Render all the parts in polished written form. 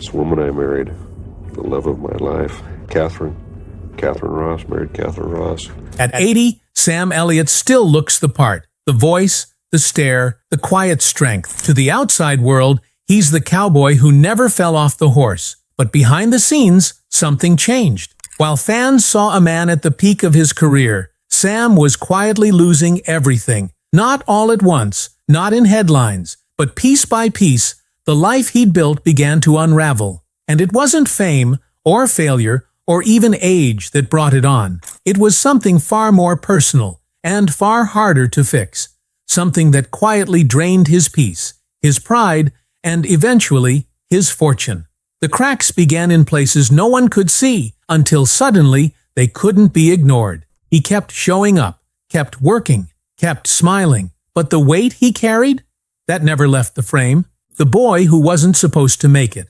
This woman I married, the love of my life, Catherine Ross, married Catherine Ross. At 80, Sam Elliott still looks the part. The voice, the stare, the quiet strength. To the outside world, he's the cowboy who never fell off the horse. But behind the scenes, something changed. While fans saw a man at the peak of his career, Sam was quietly losing everything. Not all at once, not in headlines, but piece by piece, the life he'd built began to unravel. And it wasn't fame, or failure, or even age that brought it on. It was something far more personal, and far harder to fix. Something that quietly drained his peace, his pride, and eventually, his fortune. The cracks began in places no one could see, until suddenly they couldn't be ignored. He kept showing up, kept working, kept smiling, but the weight he carried? That never left the frame. The boy who wasn't supposed to make it.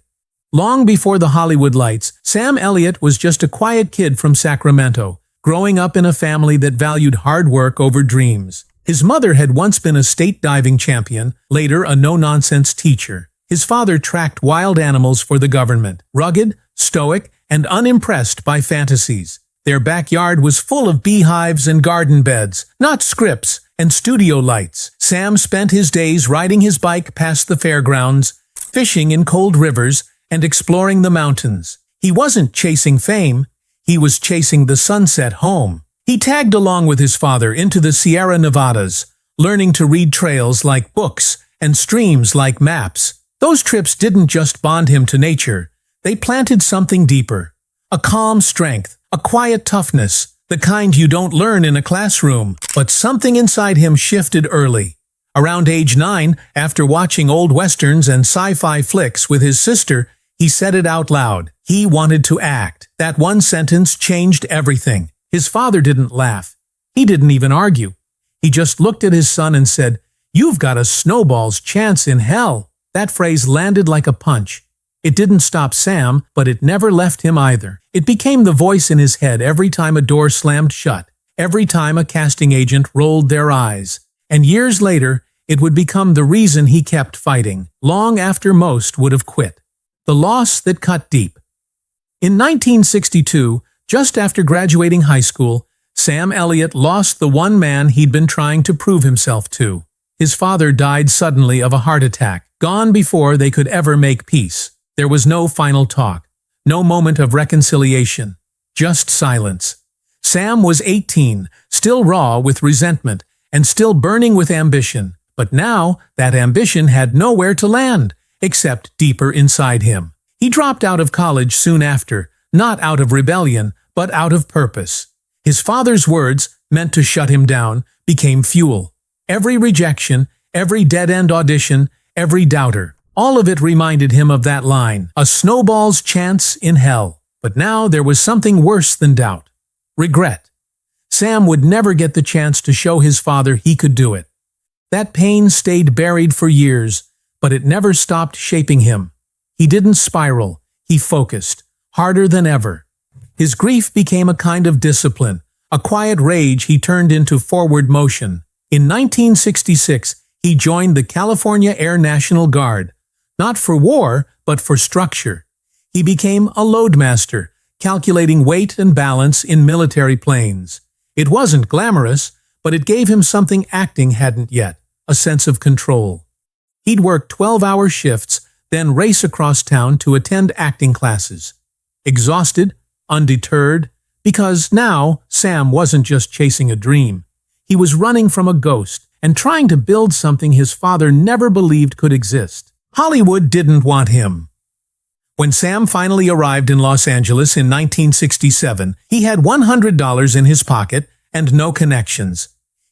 Long before the Hollywood lights, Sam Elliott was just a quiet kid from Sacramento, growing up in a family that valued hard work over dreams. His mother had once been a state diving champion, later a no-nonsense teacher. His father tracked wild animals for the government, rugged, stoic, and unimpressed by fantasies. Their backyard was full of beehives and garden beds, not scripts and studio lights. Sam spent his days riding his bike past the fairgrounds, fishing in cold rivers, and exploring the mountains. He wasn't chasing fame, he was chasing the sunset home. He tagged along with his father into the Sierra Nevadas, learning to read trails like books and streams like maps. Those trips didn't just bond him to nature, they planted something deeper. A calm strength, a quiet toughness, the kind you don't learn in a classroom. But something inside him shifted early. Around age 9, after watching old westerns and sci-fi flicks with his sister, he said it out loud. He wanted to act. That one sentence changed everything. His father didn't laugh. He didn't even argue. He just looked at his son and said, "You've got a snowball's chance in hell." That phrase landed like a punch. It didn't stop Sam, but it never left him either. It became the voice in his head every time a door slammed shut, every time a casting agent rolled their eyes. And years later, it would become the reason he kept fighting, long after most would have quit. The loss that cut deep. In 1962, just after graduating high school, Sam Elliott lost the one man he'd been trying to prove himself to. His father died suddenly of a heart attack, gone before they could ever make peace. There was no final talk, no moment of reconciliation, just silence. Sam was 18, still raw with resentment, and still burning with ambition. But now, that ambition had nowhere to land, except deeper inside him. He dropped out of college soon after, not out of rebellion, but out of purpose. His father's words, meant to shut him down, became fuel. Every rejection, every dead-end audition, every doubter, all of it reminded him of that line, a snowball's chance in hell. But now there was something worse than doubt. Regret. Sam would never get the chance to show his father he could do it. That pain stayed buried for years, but it never stopped shaping him. He didn't spiral, he focused, harder than ever. His grief became a kind of discipline, a quiet rage he turned into forward motion. In 1966, he joined the California Air National Guard, not for war, but for structure. He became a loadmaster, calculating weight and balance in military planes. It wasn't glamorous, but it gave him something acting hadn't yet, a sense of control. He'd work 12-hour shifts, then race across town to attend acting classes. Exhausted, undeterred, because now Sam wasn't just chasing a dream. He was running from a ghost and trying to build something his father never believed could exist. Hollywood didn't want him. When Sam finally arrived in Los Angeles in 1967, he had $100 in his pocket and no connections.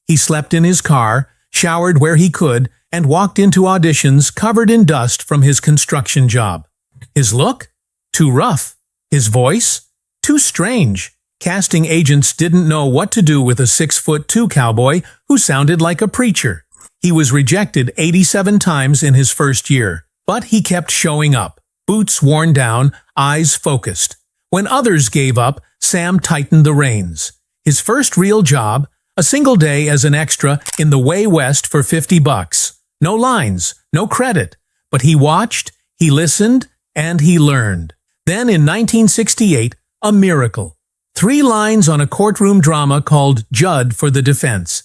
He slept in his car, showered where he could, and walked into auditions covered in dust from his construction job. His look? Too rough. His voice? Too strange. Casting agents didn't know what to do with a 6'2" cowboy who sounded like a preacher. He was rejected 87 times in his first year, but he kept showing up, boots worn down, eyes focused. When others gave up, Sam tightened the reins. His first real job, a single day as an extra in the Way West for $50. No lines, no credit, but he watched, he listened, And he learned. Then in 1968, a miracle. 3 lines on a courtroom drama called Judd for the defense.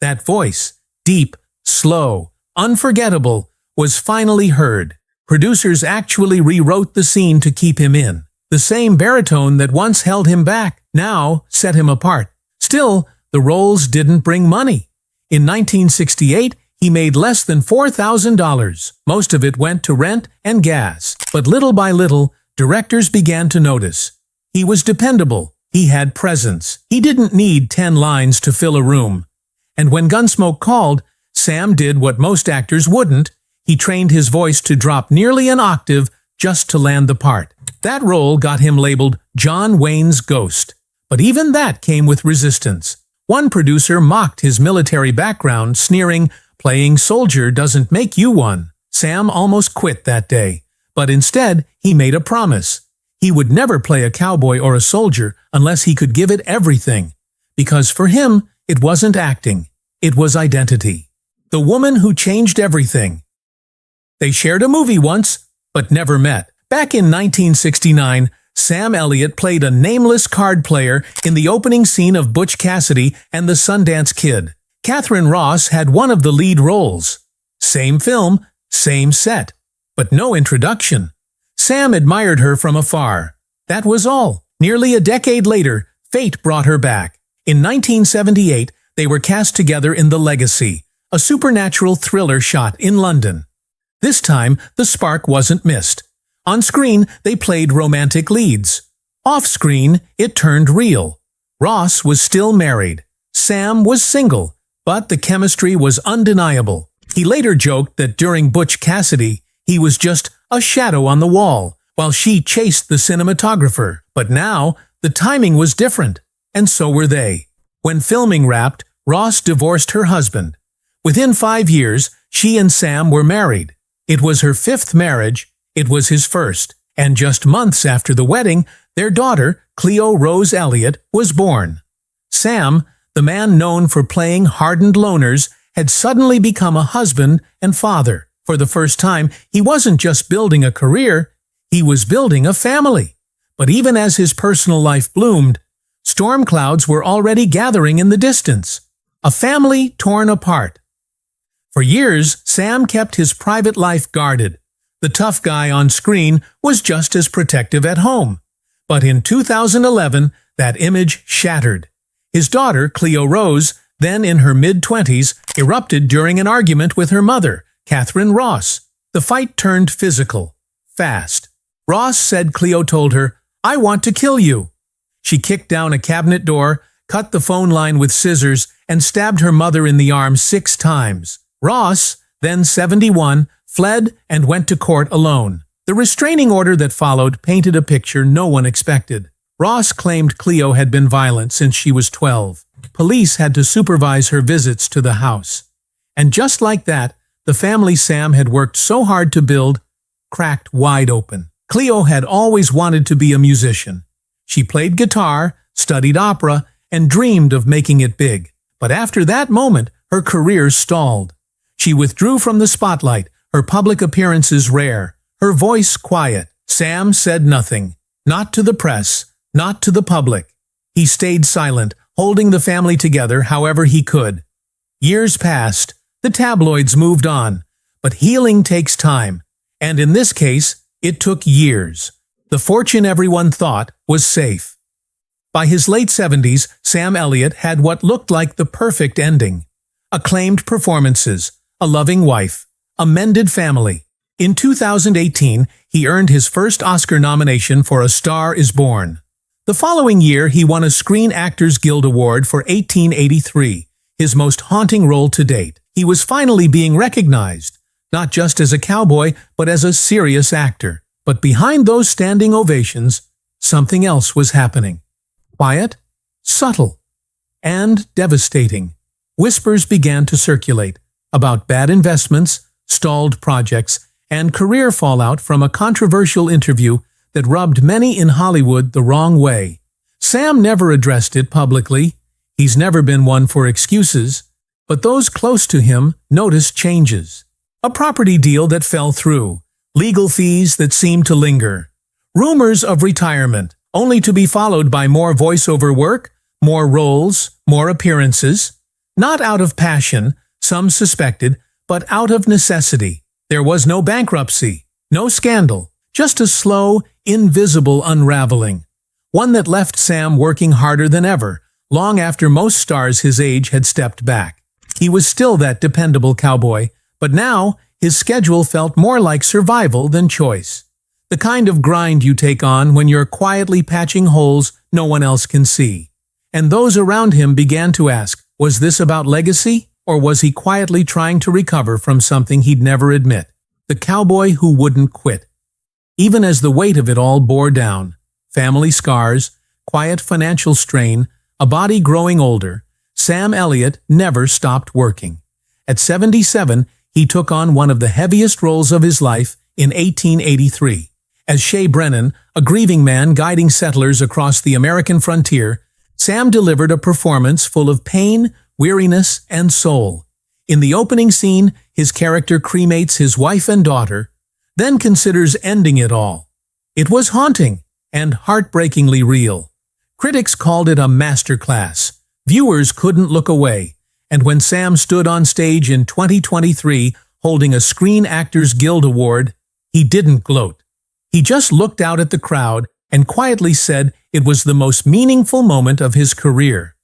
That voice, deep, slow, unforgettable, was finally heard. Producers actually rewrote the scene to keep him in. The same baritone that once held him back now set him apart. Still, the roles didn't bring money. In 1968, he made less than $4,000. Most of it went to rent and gas. But little by little, directors began to notice. He was dependable. He had presence. He didn't need 10 lines to fill a room. And when Gunsmoke called, Sam did what most actors wouldn't. He trained his voice to drop nearly an octave just to land the part. That role got him labeled John Wayne's Ghost. But even that came with resistance. One producer mocked his military background, sneering, "Playing soldier doesn't make you one." Sam almost quit that day. But instead, he made a promise. He would never play a cowboy or a soldier unless he could give it everything. Because for him, it wasn't acting. It was identity. The woman who changed everything. They shared a movie once, but never met. Back in 1969, Sam Elliott played a nameless card player in the opening scene of Butch Cassidy and the Sundance Kid. Catherine Ross had one of the lead roles. Same film, same set, but no introduction. Sam admired her from afar. That was all. Nearly a decade later, fate brought her back. In 1978, they were cast together in The Legacy, a supernatural thriller shot in London. This time, the spark wasn't missed. On screen, they played romantic leads. Off-screen, it turned real. Ross was still married. Sam was single, but the chemistry was undeniable. He later joked that during Butch Cassidy, he was just a shadow on the wall, while she chased the cinematographer. But now, the timing was different, and so were they. When filming wrapped, Ross divorced her husband. Within 5 years, she and Sam were married. It was her 5th marriage. It was his first. And just months after the wedding, their daughter, Cleo Rose Elliott, was born. Sam, the man known for playing hardened loners, had suddenly become a husband and father. For the first time, he wasn't just building a career, he was building a family. But even as his personal life bloomed, storm clouds were already gathering in the distance. A family torn apart. For years, Sam kept his private life guarded. The tough guy on screen was just as protective at home. But in 2011, that image shattered. His daughter, Cleo Rose, then in her mid-20s, erupted during an argument with her mother, Catherine Ross. The fight turned physical, fast. Ross said Cleo told her, "I want to kill you." She kicked down a cabinet door, cut the phone line with scissors, and stabbed her mother in the arm 6 times. Ross, then 71, fled and went to court alone. The restraining order that followed painted a picture no one expected. Ross claimed Cleo had been violent since she was 12. Police had to supervise her visits to the house. And just like that, the family Sam had worked so hard to build cracked wide open. Cleo had always wanted to be a musician. She played guitar, studied opera, and dreamed of making it big. But after that moment, her career stalled. She withdrew from the spotlight, her public appearances rare, her voice quiet. Sam said nothing. Not to the press, not to the public. He stayed silent, holding the family together however he could. Years passed. The tabloids moved on. But healing takes time. And in this case, it took years. The fortune everyone thought was safe. By his late 70s, Sam Elliott had what looked like the perfect ending. Acclaimed performances, a loving wife, a mended family. In 2018, he earned his first Oscar nomination for A Star is Born. The following year, he won a Screen Actors Guild Award for 1883, his most haunting role to date. He was finally being recognized, not just as a cowboy, but as a serious actor. But behind those standing ovations, something else was happening. Quiet, subtle, and devastating. Whispers began to circulate about bad investments, stalled projects, and career fallout from a controversial interview that rubbed many in Hollywood the wrong way. Sam never addressed it publicly. He's never been one for excuses. But those close to him noticed changes. A property deal that fell through, legal fees that seemed to linger, rumors of retirement, only to be followed by more voiceover work, more roles, more appearances. Not out of passion, some suspected, but out of necessity. There was no bankruptcy, no scandal, just a slow, invisible unraveling. One that left Sam working harder than ever, long after most stars his age had stepped back. He was still that dependable cowboy, but now his schedule felt more like survival than choice. The kind of grind you take on when you're quietly patching holes no one else can see. And those around him began to ask, was this about legacy, or was he quietly trying to recover from something he'd never admit? The cowboy who wouldn't quit. Even as the weight of it all bore down, family scars, quiet financial strain, a body growing older, Sam Elliott never stopped working. At 77, he took on one of the heaviest roles of his life in 1883. As Shea Brennan, a grieving man guiding settlers across the American frontier, Sam delivered a performance full of pain, weariness, and soul. In the opening scene, his character cremates his wife and daughter, then considers ending it all. It was haunting and heartbreakingly real. Critics called it a masterclass. Viewers couldn't look away, and when Sam stood on stage in 2023 holding a Screen Actors Guild Award, he didn't gloat. He just looked out at the crowd and quietly said it was the most meaningful moment of his career.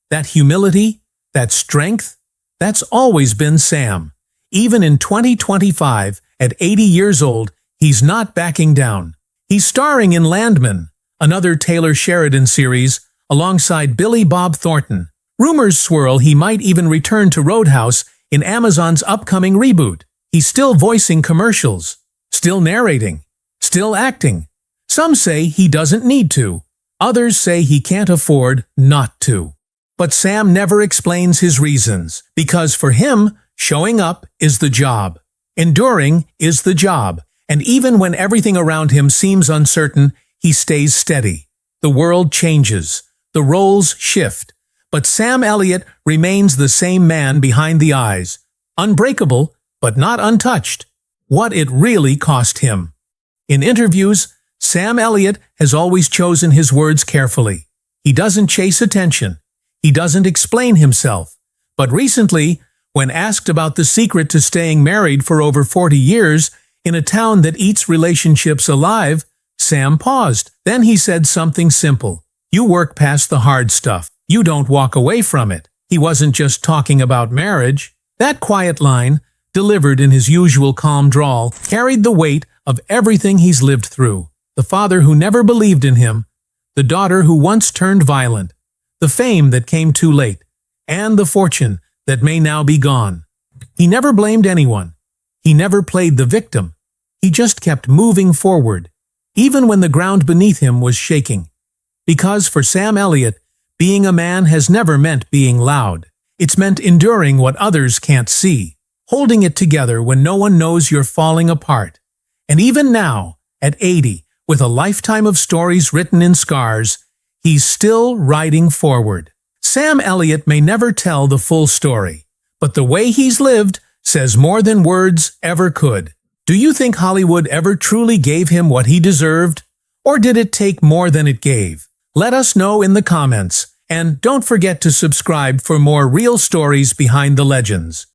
That humility, that strength, that's always been Sam. Even in 2025, at 80 years old, he's not backing down. He's starring in Landman, another Taylor Sheridan series, alongside Billy Bob Thornton. Rumors swirl he might even return to Roadhouse in Amazon's upcoming reboot. He's still voicing commercials, still narrating, still acting. Some say he doesn't need to. Others say he can't afford not to. But Sam never explains his reasons, because for him, showing up is the job. Enduring is the job. And even when everything around him seems uncertain, he stays steady. The world changes. The roles shift. But Sam Elliott remains the same man behind the eyes. Unbreakable, but not untouched. What it really cost him. In interviews, Sam Elliott has always chosen his words carefully. He doesn't chase attention. He doesn't explain himself. But recently, when asked about the secret to staying married for over 40 years in a town that eats relationships alive, Sam paused. Then he said something simple. You work past the hard stuff. You don't walk away from it. He wasn't just talking about marriage. That quiet line, delivered in his usual calm drawl, carried the weight of everything he's lived through. The father who never believed in him, the daughter who once turned violent, the fame that came too late, and the fortune that may now be gone. He never blamed anyone. He never played the victim. He just kept moving forward, even when the ground beneath him was shaking. Because for Sam Elliott, being a man has never meant being loud. It's meant enduring what others can't see, holding it together when no one knows you're falling apart. And even now, at 80, with a lifetime of stories written in scars, he's still riding forward. Sam Elliott may never tell the full story, but the way he's lived says more than words ever could. Do you think Hollywood ever truly gave him what he deserved? Or did it take more than it gave? Let us know in the comments, and don't forget to subscribe for more real stories behind the legends.